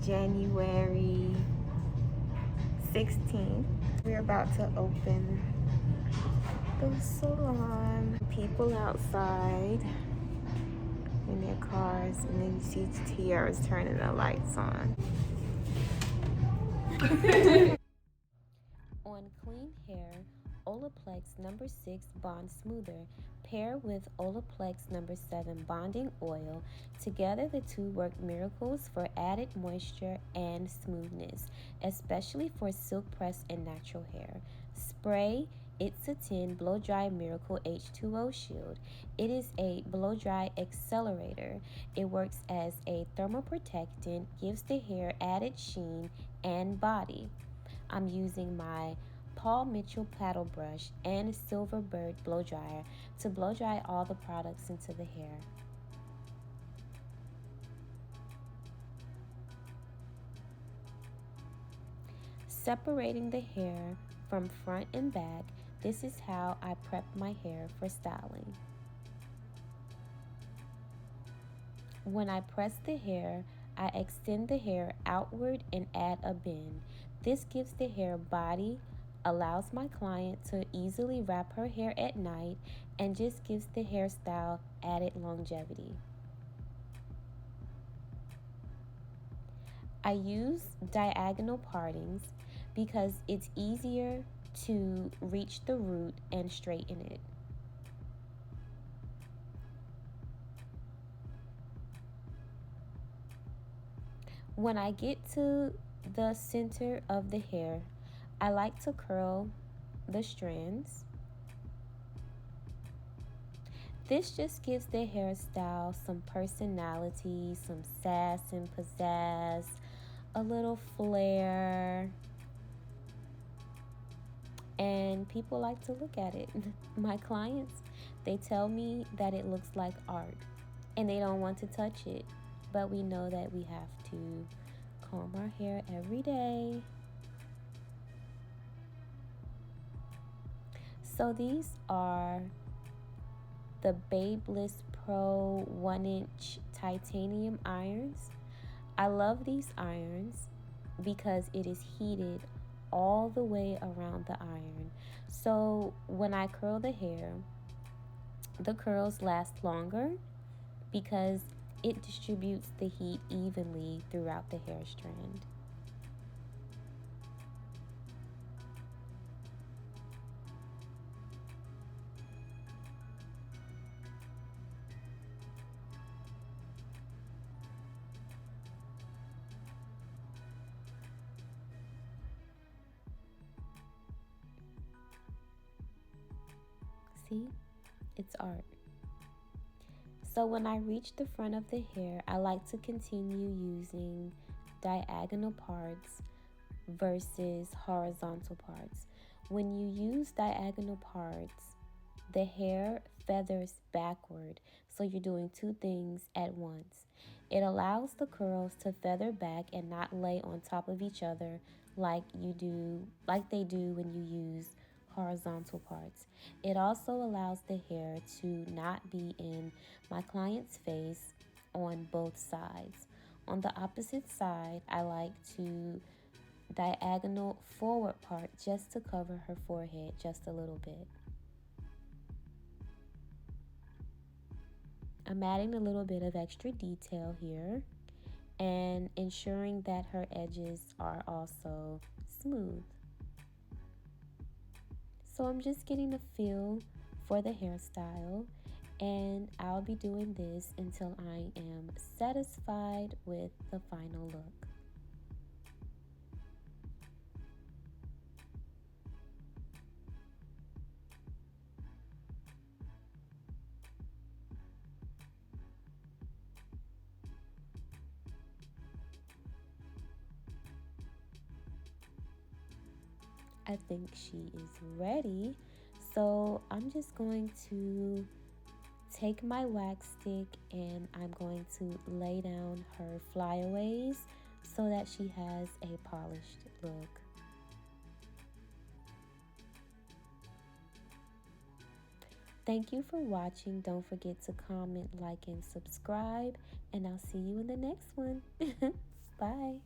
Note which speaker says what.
Speaker 1: January 16th. We're about to open the salon. People outside in their cars, and then you see Tiara's turning the lights on. On clean hair, Olaplex number 6 Bond Smoother. Pair with Olaplex number 7 Bonding Oil. Together, the two work miracles for added moisture and smoothness, especially for silk pressed and natural hair. Spray It's a 10 Blow Dry Miracle H2O Shield. It is a blow dry accelerator. It works as a thermoprotectant, gives the hair added sheen and body. I'm using my Paul Mitchell paddle brush and Silverbird blow dryer to blow dry all the products into the hair. Separating the hair from front and back, this is how I prep my hair for styling. When I press the hair, I extend the hair outward and add a bend. This gives the hair body, allows my client to easily wrap her hair at night, and just gives the hairstyle added longevity. I use diagonal partings because it's easier to reach the root and straighten it. When I get to the center of the hair, I like to curl the strands. This just gives the hairstyle some personality, some sass and pizzazz, a little flair, and people like to look at it. My clients, they tell me that it looks like art and they don't want to touch it, but we know that we have to comb our hair every day. So these are the BaByliss Pro 1-inch titanium irons. I love these irons because it is heated all the way around the iron. So when I curl the hair, the curls last longer because it distributes the heat evenly throughout the hair strand. See, it's art. So when I reach the front of the hair, I like to continue using diagonal parts versus horizontal parts. When you use diagonal parts, the hair feathers backward, so you're doing two things at once. It allows the curls to feather back and not lay on top of each other like they do when you use horizontal parts. It also allows the hair to not be in my client's face on both sides. On the opposite side, I like to diagonal forward part just to cover her forehead just a little bit. I'm adding a little bit of extra detail here and ensuring that her edges are also smooth. So I'm just getting a feel for the hairstyle, and I'll be doing this until I am satisfied with the final look. I think she is ready. So I'm just going to take my wax stick and I'm going to lay down her flyaways so that she has a polished look. Thank you for watching. Don't forget to comment, like, and subscribe, and I'll see you in the next one. Bye.